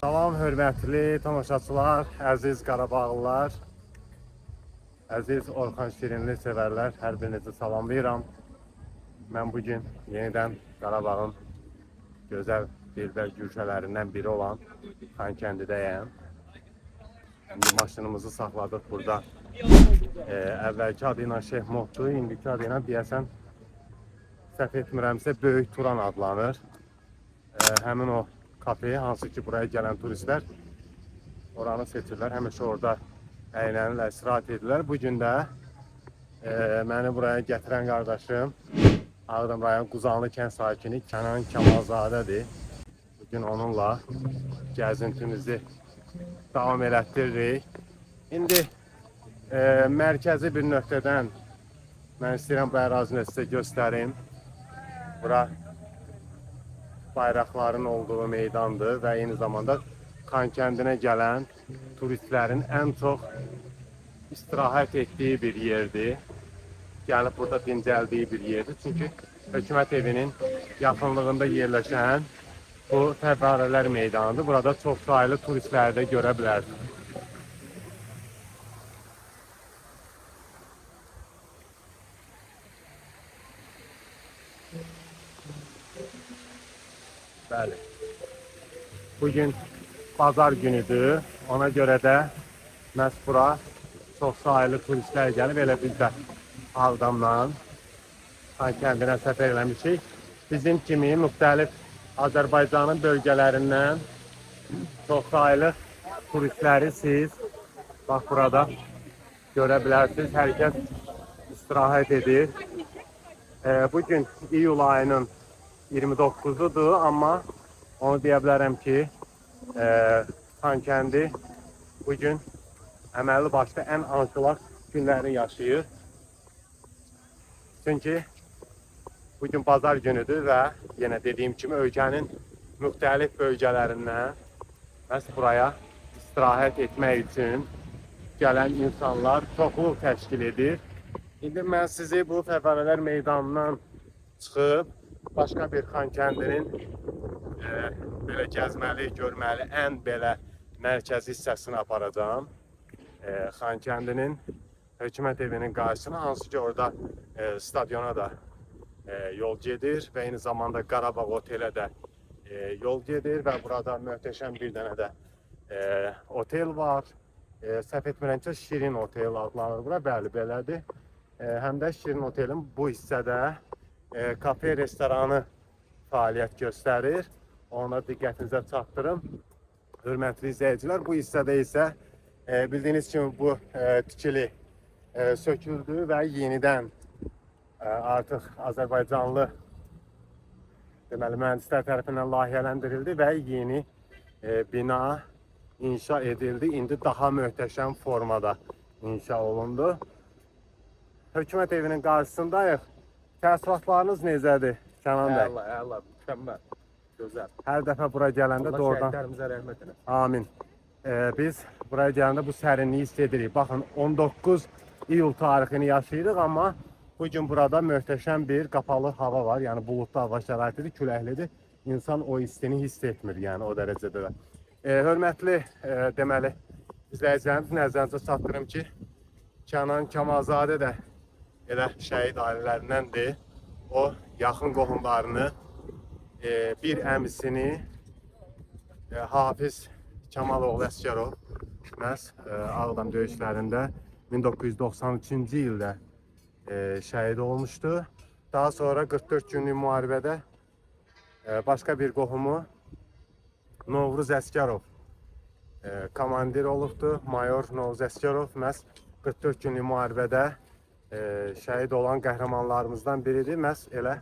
Salam hörmətli tamaşaçılar, əziz Qarabağlılar, əziz Orxan Şirinli sevərlər, hər birinizi salamlayıram. Mən bugün yenidən Qarabağın gözəl dilbər güşələrindən biri olan Xankəndidəyəm. Şimdi maşınımızı saxladıq burada. Əvvəlki adı ilə Şeyx Mohdu, indiki adı ilə deyəsən səhv etmirəmsə Böyük Turan adlanır. Həmin o kafe, hansı ki buraya gələn turistlər oranı seçirlər, həmişə orada əylənirlər, istirahət edirlər. Bugün də məni buraya gətirən qardaşım Ağdam rayon Quzanlı kənd sakini Kənan Kəmalzadədir. Bugün onunla gəzintimizi davam elətdiririk. İndi mərkəzi bir nöqtədən mən istəyirəm bu ərazini sizə göstərim. Bura bayraqların olduğu meydandır və eyni zamanda Xankəndinə gələn turistlərin ən çox istirahət etdiyi bir yerdir. Gəlib burada dincəldiyi bir yerdir. Çünki hökumət evinin yaxınlığında yerləşən bu Təbarələr meydanıdır. Burada çox sayılı turistləri də görə bilərsiniz. Bəli. Bugün bazar günüdür. Ona görə də məhz bura çox sayılı turistlər gəlib. Elə biz də Ağdamdan Xankəndinə səfər eləmişik. Bizim kimi müxtəlif Azərbaycanın bölgələrindən çox sayılı turistləri siz bax burada görə bilərsiniz. Hər kəs istirahət edir. Bugün iyul ayının 29'udur, amma onu deyə bilərəm ki, Xankəndi bugün əməlli başlı ən anşlaq günlərini yaşayır. Çünki bugün bazar günüdür və yenə dediyim kimi ölkənin müxtəlif bölgələrindən məhz buraya istirahət etmək üçün gələn insanlar çoxluq təşkil edir. İndi mən sizi bu Təbarələr meydanından çıxıb başqa bir Xankəndinin belə gəzməli, görməli ən belə mərkəzi hissəsinə aparacağım. Xankəndinin hökumət evinin qarşısına, hansı ki orada stadiona da yol gedir və eyni zamanda Qarabağ otelə də yol gedir və burada möhtəşəm bir dənə də otel var. Səhv etmirəmsə Şirin Otel adlanır bura, bəli belədir. Həm də Şirin Otelin bu hissədə kafe, restoranı fəaliyyət göstərir. Ona diqqətinizə çatdırım. Hörmətli izləyicilər, bu hissədə isə bildiyiniz kimi bu tikili söküldü və yenidən artıq Azərbaycanlı deməli mühəndislər tərəfindən layihələndirildi və yeni bina inşa edildi. İndi daha möhtəşəm formada inşa olundu. Hökumət evinin qarşısındayıq. Təəssüratlarınız necədir Kənan bəy? Əla, mükəmməl, gözəl. Hər dəfə bura gələndə doğrudan şəhidlərimizə rəhmət eləsin. amin. Biz buraya gələndə bu sərinliyi hiss edirik. Baxın, 19 iyul tarixini yaşayırıq, amma bugün burada möhtəşəm bir qapalı hava var. Yəni buludlu hava şəraitidir, küləklidir. İnsan o hissini hiss etmir, yəni o dərəcədə də. Hörmətli deməli izləyicilərimiz nəzərinizə çatdırım ki, Kənan Kəmalzadə də elə şəhid ailələrindəndir. O yaxın qohumlarını, bir əmisini Hafiz Kəmaloğlu Əsgərov məhz Ağdam döyüşlərində 1993-cü ildə şəhid olmuşdu. Daha sonra 44 günlük müharibədə başqa bir qohumu Novruz Əsgərov komandir olubdu. Mayor Novruz Əsgərov məhz 44 günlük müharibədə şəhid olan qəhrəmanlarımızdan biridir. Məhz elə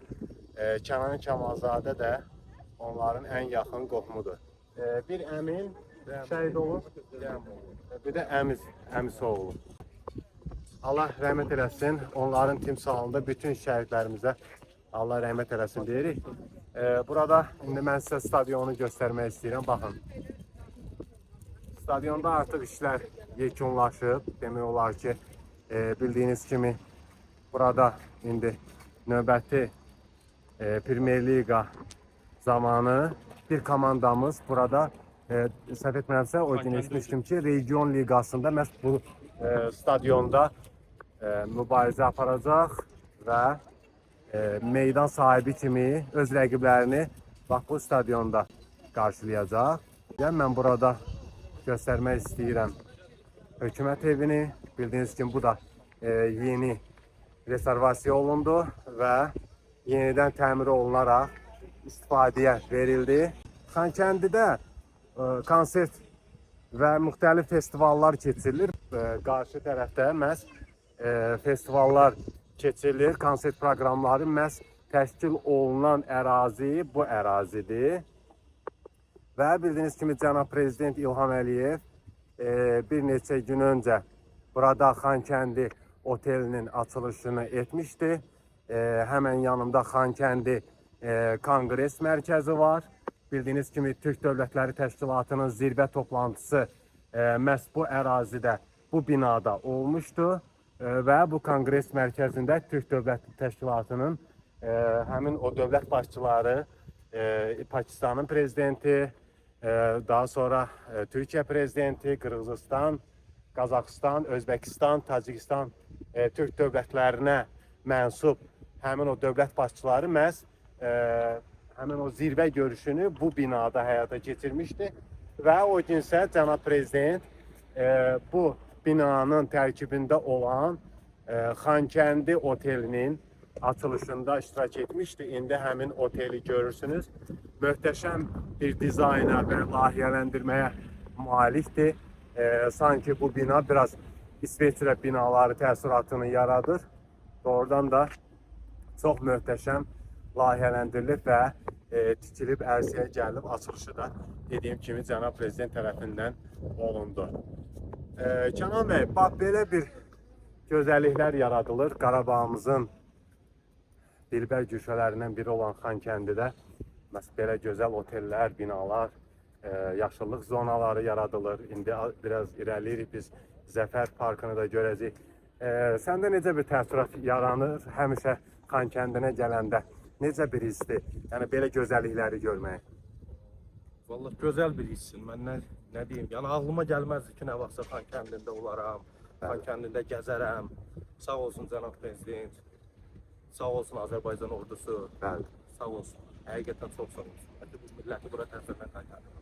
Kənan Kəmalzadə də onların ən yaxın qohumudur. Bir əmin şəhid olub, bir də əmisi oğlu. Allah rəhmət eləsin. Onların timsalında bütün şəhidlərimizə Allah rəhmət eləsin deyirik. Burada indi mən sizə stadionu göstərmək istəyirəm. Baxın. Stadionda artıq işlər yekunlaşıb. Demək olar ki, bildiyiniz kimi burada indi növbəti Premier Liga zamanı bir komandamız burada səhv etmirəmsə, o gün eşitmişdim ki, region liqasında məhz bu stadionda mübarizə aparacaq və meydan sahibi kimi öz rəqiblərini bax bu stadionda qarşılayacaq. Yəni mən burada göstərmək istəyirəm hökumət evini. Bildiyiniz kimi bu da yeni rezervasiya olundu və yenidən təmir olunaraq istifadəyə verildi. Xankəndidə konsert və müxtəlif festivallar keçirilir. Qarşı tərəfdə məhz festivallar keçirilir, konsert proqramları məhz təşkil olunan ərazi bu ərazidir. Və bildiyiniz kimi cənab prezident İlham Əliyev bir neçə gün öncə burada Xankəndi otelinin açılışını etmişdi. Həmən yanımda Xankəndi Konqres Mərkəzi var. Bildiyiniz kimi Türk Dövlətləri Təşkilatının zirvə toplantısı məhz bu ərazidə, bu binada olmuşdu. Və bu Konqres Mərkəzində Türk Dövlət Təşkilatının həmin o dövlət başçıları, Pakistanın prezidenti, daha sonra Türkiyə prezidenti, Qırğızistan, Qazaxıstan, Özbəkistan, Tacikistan Türk dövlətlərinə mənsub həmin o dövlət başçıları məhz həmin o zirvə görüşünü bu binada həyata keçirmişdi. Və o günsə cənab prezident bu binanın tərkibində olan Xankəndi otelinin açılışında iştirak etmişdi. İndi həmin oteli görürsünüz. Möhtəşəm bir dizayna və layihələndirməyə malikdir. Sanki bu bina biraz İsveçrə binaları təəssüratını yaradır. Doğrudan da çox möhtəşəm layihələndirilib və tikilib ərsəyə gəlib. Açılışı da dediyim kimi cənab prezident tərəfindən olundu. Kənan bəy, bax belə bir gözəlliklər yaradılır. Qarabağımızın dilbər güşələrindən biri olan Xankəndidə belə gözəl otellər, binalar, yaşıllıq zonaları yaradılır. İndi biraz irəliyirik, biz Zəfər Parkını da görəcəyik. Səndə necə bir təəssürat yaranır həmişə Xankəndinə gələndə? Necə bir hissdir? Yəni belə gözəllikləri görmək. Vallahi gözəl bir hissin. Mən nə deyim? Yəni ağlıma gəlməzdi ki, nə vaxtsa Xankəndində olaram, Xankəndində gəzərəm. Sağ olsun cənab prezident. Sağ olsun Azərbaycan ordusu. Bəli. Sağ olsun. Həqiqətən çox sağ olsun. Bu milləti bura təsvirlə qaytardım.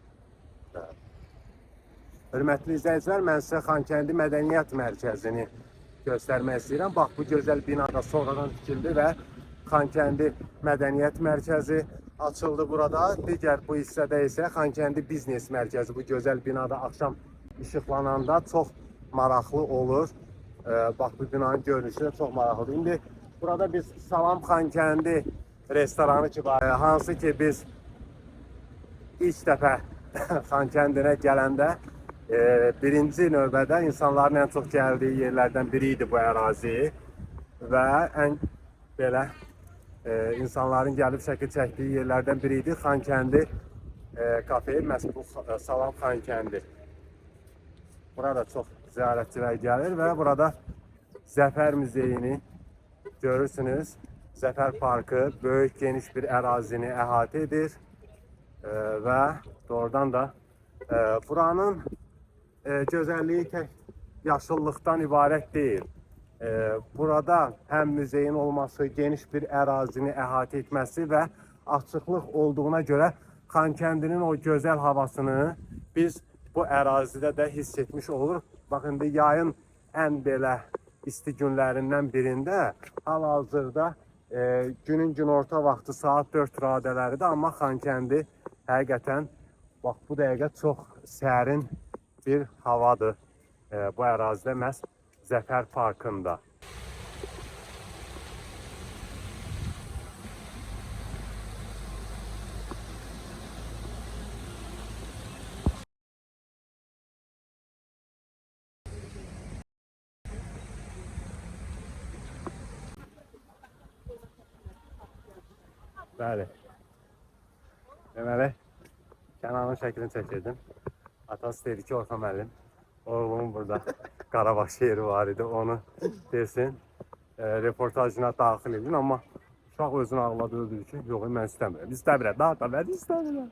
Hörmətli izləyicilər, mən sizə Xankəndi Mədəniyyət Mərkəzini göstərmək istəyirəm. Bax, bu gözəl binada sonradan tikildi və Xankəndi Mədəniyyət Mərkəzi açıldı burada. Digər bu hissədə isə Xankəndi Biznes Mərkəzi. Bu gözəl binada axşam işıqlananda çox maraqlı olur. Bax, bu binanın görünüşü də çox maraqlıdır. İndi burada biz Salam Xankəndi restoranı ki var. Hansı ki biz ilk dəfə Xankəndinə gələndə birinci növbədə insanların ən çox gəldiyi yerlərdən biri idi bu ərazi və ən belə insanların gəlib şəkil çəkdiyi yerlərdən biri idi Xankəndi kafe, məhz bu Salam Xankəndi. Burada çox ziyarətçilər gəlir və burada Zəfər Muzeyini görürsünüz. Zəfər Parkı böyük geniş bir ərazini əhatə edir və doğrudan da buranın gözəlliyi tək yaşıllıqdan ibarət deyil. Burada həm muzeyin olması, geniş bir ərazini əhatə etməsi və açıqlıq olduğuna görə Xankəndinin o gözəl havasını biz bu ərazidə də hiss etmiş oluruq. Bax, indi yayın ən belə isti günlərindən birində hal-hazırda günün günorta vaxtı saat 4 radələridir, amma Xankəndi həqiqətən bax bu dəqiqə çox sərin bir havadır bu ərazidə məhz Zəfər Parkında. Bəli. Deməli, Kənanın şəklini çəkirdim. Atası dedi ki, Orxan müəllim, oğlumun burada Qarabağ şeiri var idi, onu desin, reportajına daxil edin, amma uşaq özünü ağladı, öldürdü ki, yox, mən istəmirəm, istəmirəm, daha da mən istəmirəm.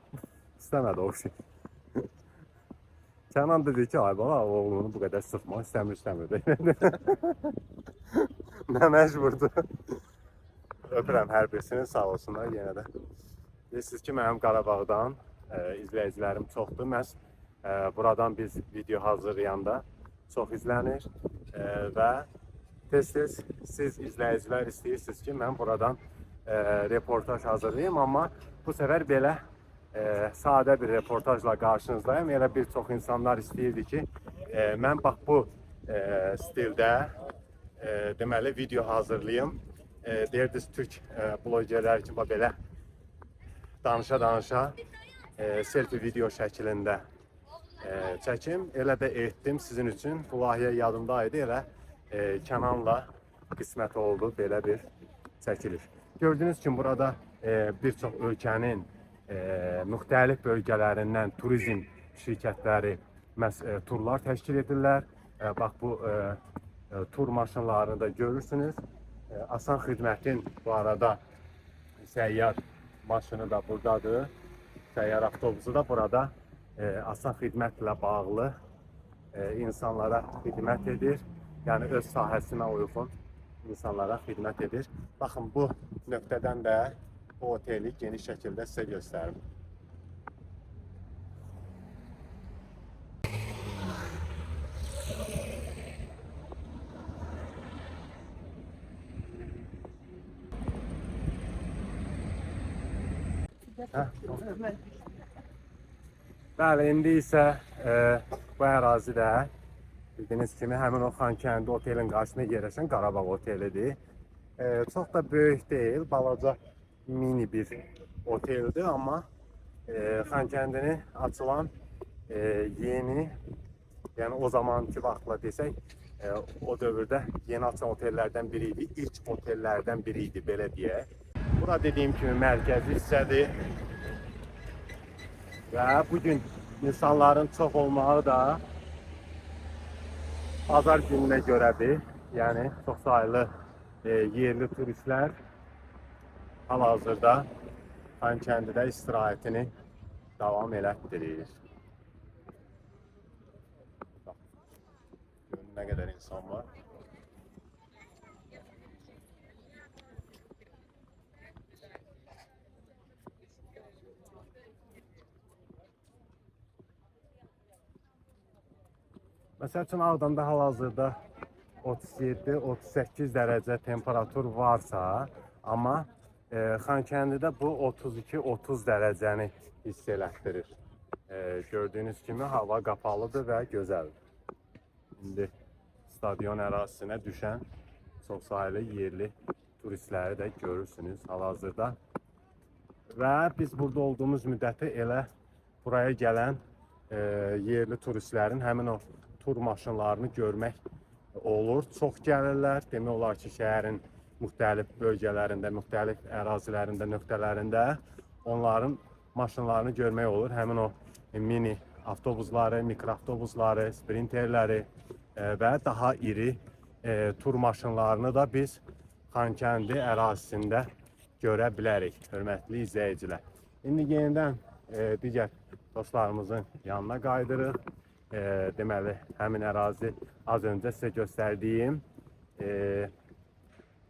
İstəmədi o şey. Kənan dedi ki, ay bala, oğlunu bu qədər sıxmaq istəmir. Nə məcburdur. Öpürəm hər birisini, sağ olsunlar yenə də. Bilirsiniz ki, mənim Qarabağdan izləyicilərim çoxdur. Məhz buradan biz video hazırlayanda çox izlənir və tez-tez siz izləyicilər istəyirsiniz ki, mən buradan reportaj hazırlayayım, amma bu səfər belə sadə bir reportajla qarşınızdayım. Elə bir çox insanlar istəyirdi ki, mən bax bu stildə deməli video hazırlayayım. Deyirdiniz Türk blogerlər ki, belə danışa-danışa selfie video şəklində çəkim. Elə də etdim sizin üçün. Bu layihə yadımdaydı. Elə Kənanla qismət oldu belə bir çəkiliş. Gördüyünüz kimi burada bir çox ölkənin müxtəlif bölgələrindən turizm şirkətləri turlar təşkil edirlər. Bax bu tur maşınlarını da görürsünüz. Asan Xidmətin bu arada səyyar maşını da buradadır. Səyyar avtobusu da burada Asan Xidmətlə bağlı insanlara xidmət edir. Yəni öz sahəsinə uyğun insanlara xidmət edir. Baxın, bu nöqtədən də bu oteli geniş şəkildə sizə göstərim. Bəli, indi isə bu ərazidə bildiyiniz kimi həmin o Xankəndi otelin qarşısında yerləşən Qarabağ otelidir. Çox da böyük deyil, balaca mini bir oteldir, amma Xankəndini açılan yeni, yəni o zamanki vaxtla desək, o dövrdə yeni açılan otellərdən biri idi, ilk otellərdən biri idi, belə deyək. Bura dediyim kimi mərkəzi hissədir və bugün insanların çox olmağı da bazar gününə görədir. Yəni çox saylı yerli turistlər hal-hazırda Xankəndidə istirahətini davam elətdirir. Görün nə qədər insan var. Məsəl üçün Ağdamda hal-hazırda 37-38 dərəcə temperatur varsa, amma Xankəndidə bu 32-30 dərəcəni hiss elətdirir. Gördüyünüz kimi hava qapalıdır və gözəldir. İndi stadion ərazisinə düşən çox saylı yerli turistləri də görürsünüz hal-hazırda. Və biz burada olduğumuz müddətdə elə buraya gələn yerli turistlərin həmin o tur maşınlarını görmək olur. Çox gəlirlər. Demək olar ki, şəhərin müxtəlif bölgələrində, müxtəlif ərazilərində, nöqtələrində onların maşınlarını görmək olur. Həmin o mini avtobusları, mikroavtobusları, sprinterləri və daha iri tur maşınlarını da biz Xankəndi ərazisində görə bilərik, hörmətli izləyicilər. İndi yenidən digər dostlarımızın yanına qaydırıq. Deməli, həmin ərazi az öncə sizə göstərdiyim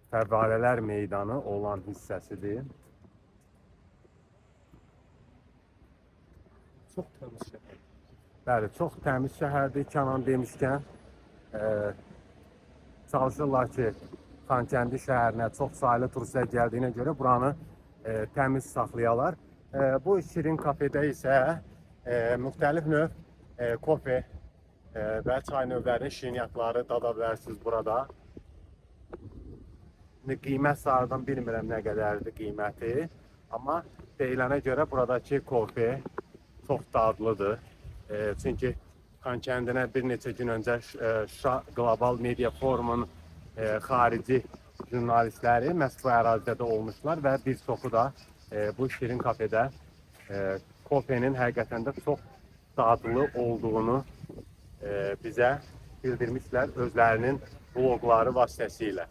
Fəvvarələr meydanı olan hissəsidir. Çox təmiz şəhər. Bəli, çox təmiz şəhərdir. Kənan demişkən çalışırlar ki, Xankəndi şəhərinə çox saylı turistlər gəldiyinə görə buranı təmiz saxlayalar. Bu şirin kafedə isə müxtəlif növ kofe və çay növlərinin şirniyyatları dada bilərsiniz burada. Qiymət sarıdan bilmirəm nə qədərdir qiyməti, amma deyilənə görə buradakı kofe çox dadlıdır. Çünki Xankəndinə bir neçə gün öncə Şuşa Qlobal Media Forumun xarici jurnalistləri məhz bu ərazidə də olmuşlar və bir çoxu da bu şirin kafedə kofenin həqiqətən də çox dadlı olduğunu bizə bildirmişlər özlərinin vloqları vasitəsilə.